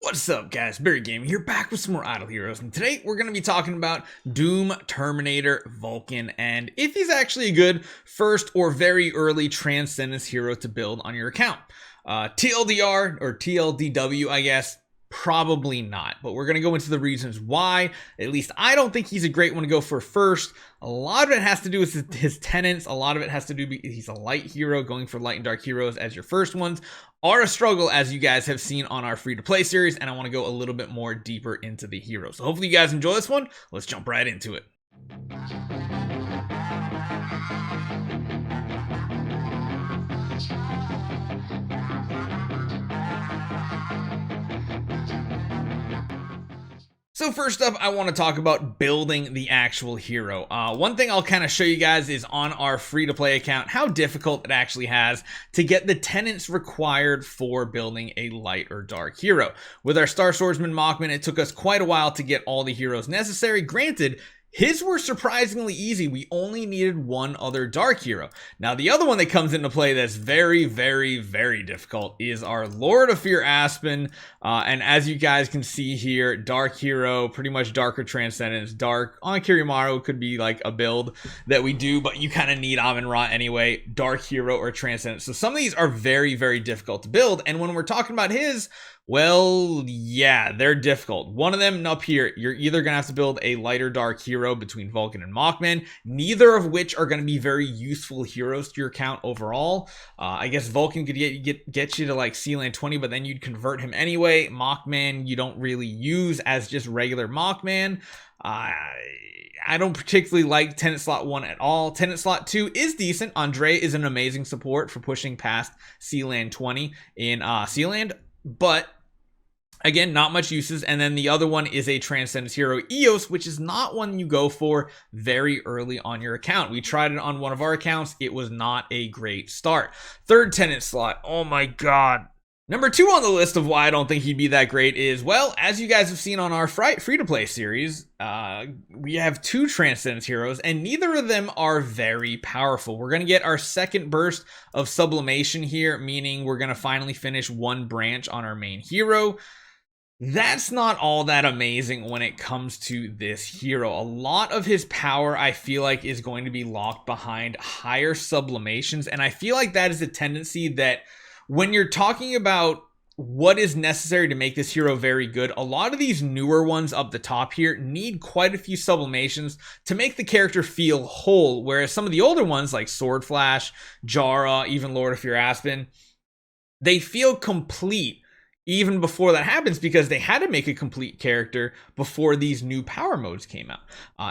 What's up, guys? Barry Gaming here, back with some more Idle Heroes, and today we're going to be talking about Doom Terminator Vulcan and if he's actually a good first or very early Transcendence hero to build on your account. TLDR or TLDW, I guess. Probably not, but we're going to go into the reasons why. At least I don't think he's a great one to go for first. A lot of it has to do with his tenants. A lot of it has to do with he's a light hero. Going for light and dark heroes as your first ones are a struggle, as you guys have seen on our free-to-play series, and I want to go a little bit more deeper into the hero. So hopefully you guys enjoy this one. Let's jump right into it. So first up, I want to talk about building the actual hero. One thing I'll kind of show you guys is on our free-to-play account how difficult it actually has to get the tenants required for building a light or dark hero. With our Star Swordsman Mockman, it took us quite a while to get all the heroes necessary. Granted, his were surprisingly easy. We only needed one other dark hero. Now, the other one that comes into play that's very, very, very difficult is our Lord of Fear Aspen. And as you guys can see here, dark hero, pretty much darker Transcendence. Dark on Kirimaru could be like a build that we do, but you kind of need Amun-Ra anyway. Dark hero or Transcendence. So some of these are very, very difficult to build. And when we're talking about his, well, yeah, they're difficult. One of them up here, you're either going to have to build a light or dark hero between Vulcan and Mockman, neither of which are going to be very useful heroes to your account overall. I guess Vulcan could get you to like Sealand 20, but then you'd convert him anyway. Mockman, you don't really use as just regular Mockman. I don't particularly like Tenant Slot 1 at all. Tenant Slot 2 is decent. Andre is an amazing support for pushing past Sealand 20 in Sealand, but again, not much uses. And then the other one is a Transcendence hero, Eos, which is not one you go for very early on your account. We tried it on one of our accounts. It was not a great start. Third tenant slot. Oh my God. Number 2 on the list of why I don't think he'd be that great is, well, as you guys have seen on our free-to-play series, we have 2 Transcendence heroes, and neither of them are very powerful. We're going to get our second burst of sublimation here, meaning we're going to finally finish one branch on our main hero. That's not all that amazing when it comes to this hero. A lot of his power, I feel like, is going to be locked behind higher sublimations, and I feel like that is a tendency that when you're talking about what is necessary to make this hero very good, a lot of these newer ones up the top here need quite a few sublimations to make the character feel whole, whereas some of the older ones like Sword Flash, Jara, even Lord of Fear Aspen, they feel complete even before that happens because they had to make a complete character before these new power modes came out.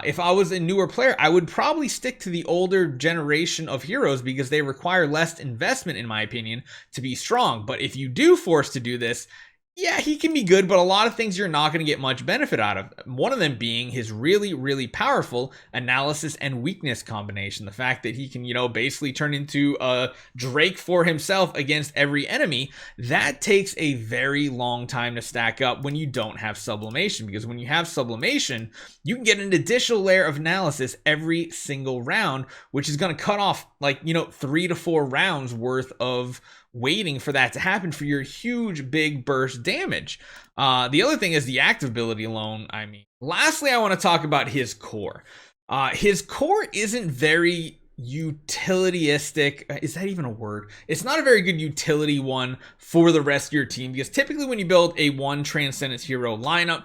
If I was a newer player, I would probably stick to the older generation of heroes because they require less investment, in my opinion, to be strong. But if you do force to do this, yeah, he can be good, but a lot of things you're not going to get much benefit out of. One of them being his really, really powerful analysis and weakness combination. The fact that he can, basically turn into a Drake for himself against every enemy. That takes a very long time to stack up when you don't have sublimation. Because when you have sublimation, you can get an additional layer of analysis every single round, which is going to cut off 3 to 4 rounds worth of waiting for that to happen for your huge big burst damage. The other thing is the active ability alone. Lastly, I want to talk about his core. His core isn't very utilitaristic. Is that even a word? It's not a very good utility one for the rest of your team because typically when you build a one Transcendence hero lineup,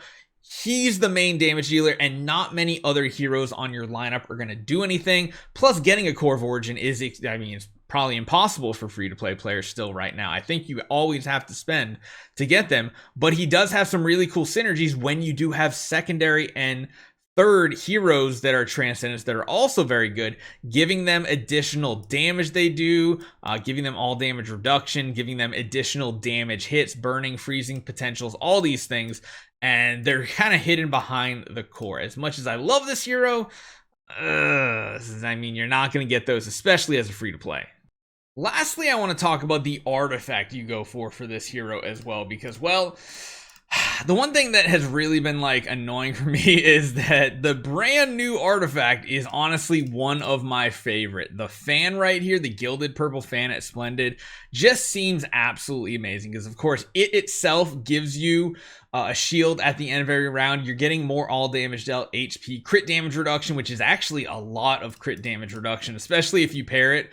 he's the main damage dealer and not many other heroes on your lineup are going to do anything. Plus, getting a Core of Origin is, it's probably impossible for free-to-play players still right now. I think you always have to spend to get them, but he does have some really cool synergies when you do have secondary and third heroes that are Transcendence that are also very good, giving them additional damage they do, giving them all damage reduction, giving them additional damage hits, burning, freezing potentials, all these things, and they're kind of hidden behind the core. As much as I love this hero, you're not going to get those, especially as a free-to-play. Lastly, I want to talk about the artifact you go for this hero as well, because, well, the one thing that has really been annoying for me is that the brand new artifact is honestly one of my favorite. The fan right here, the gilded purple fan at Splendid, just seems absolutely amazing because of course it itself gives you a shield at the end of every round. You're getting more all damage dealt, HP, crit damage reduction, which is actually a lot of crit damage reduction, especially if you pair it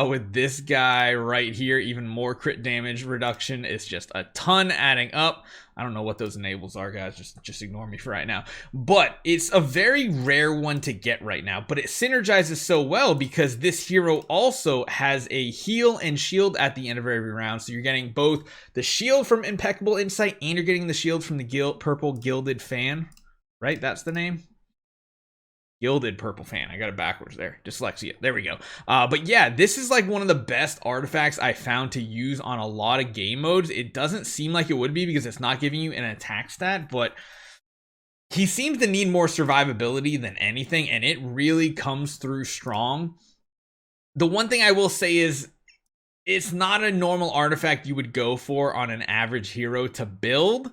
with this guy right here. Even more crit damage reduction. It's just a ton adding up. I don't know what those enables are, guys. Just ignore me for right now. But it's a very rare one to get right now. But it synergizes so well because this hero also has a heal and shield at the end of every round. So you're getting both the shield from Impeccable Insight and you're getting the shield from the purple gilded fan. Right? That's the name. Gilded purple fan. I got it backwards there. Dyslexia. There we go. But yeah, this is like one of the best artifacts I found to use on a lot of game modes. It doesn't seem like it would be because it's not giving you an attack stat, but he seems to need more survivability than anything, and it really comes through strong. The one thing I will say is it's not a normal artifact you would go for on an average hero to build.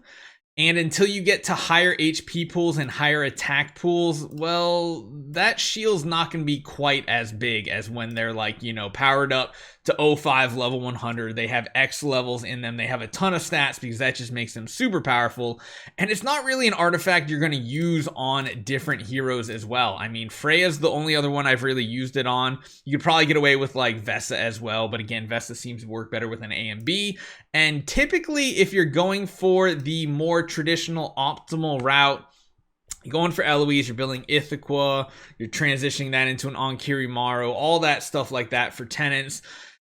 And until you get to higher HP pools and higher attack pools, well, that shield's not going to be quite as big as when they're like, you know, powered up to 05 level 100. They have X levels in them. They have a ton of stats because that just makes them super powerful. And it's not really an artifact you're going to use on different heroes as well. I mean, Freya's the only other one I've really used it on. You could probably get away with like Vesa as well. But again, Vesa seems to work better with an A and B. And typically, if you're going for the more traditional optimal route, you're going for Eloise, you're building Ithaca, you're transitioning that into an Onkirimaru, all that stuff like that for tenants.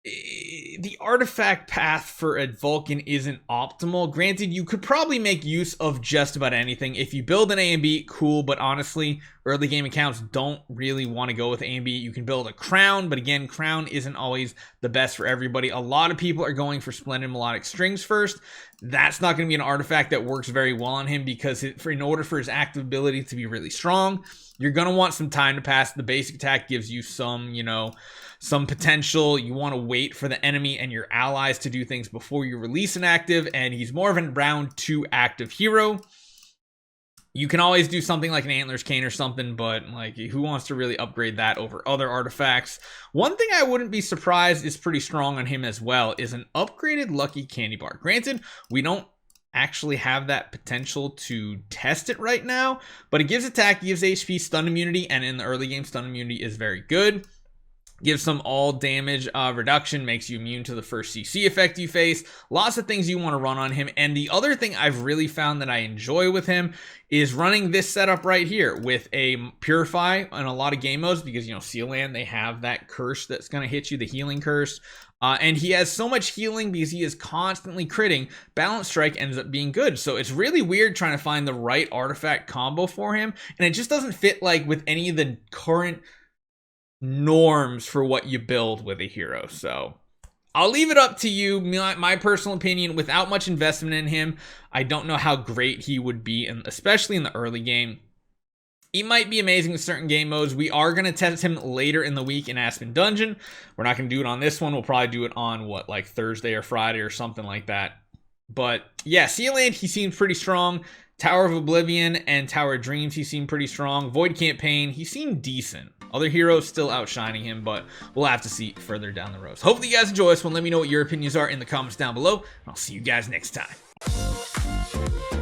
The artifact path for a Vulcan isn't optimal. Granted, you could probably make use of just about anything. If you build an A and B, cool, but honestly, early game accounts don't really want to go with A and B. You can build a Crown, but again, Crown isn't always the best for everybody. A lot of people are going for Splendid Melodic Strings first. That's not going to be an artifact that works very well on him because in order for his active ability to be really strong, you're going to want some time to pass. The basic attack gives you some, you know, some potential. You want to wait for the enemy and your allies to do things before you release an active, and he's more of a round 2 active hero. You can always do something like an Antler's Cane or something, but like, who wants to really upgrade that over other artifacts? One thing I wouldn't be surprised is pretty strong on him as well is an upgraded Lucky Candy Bar. Granted, we don't actually have that potential to test it right now, but it gives attack, gives HP, stun immunity, and in the early game, stun immunity is very good. Gives some all damage reduction, makes you immune to the first CC effect you face. Lots of things you want to run on him. And the other thing I've really found that I enjoy with him is running this setup right here with a Purify in a lot of game modes because, you know, Sealand, they have that curse that's going to hit you, the healing curse. And he has so much healing because he is constantly critting. Balance Strike ends up being good. So it's really weird trying to find the right artifact combo for him. And it just doesn't fit like with any of the current norms for what you build with a hero. So I'll leave it up to you. My personal opinion, without much investment in him, I don't know how great he would be, and especially in the early game. He might be amazing in certain game modes. We are going to test him later in the week in Aspen Dungeon. We're not going to do it on this one. We'll probably do it on what, like Thursday or Friday or something like that. But yeah, Sealand, he seems pretty strong. Tower of Oblivion and Tower of Dreams, he seemed pretty strong. Void Campaign, he seemed decent. Other heroes still outshining him, but we'll have to see further down the road. So hopefully you guys enjoy this one. Let me know what your opinions are in the comments down below, and I'll see you guys next time.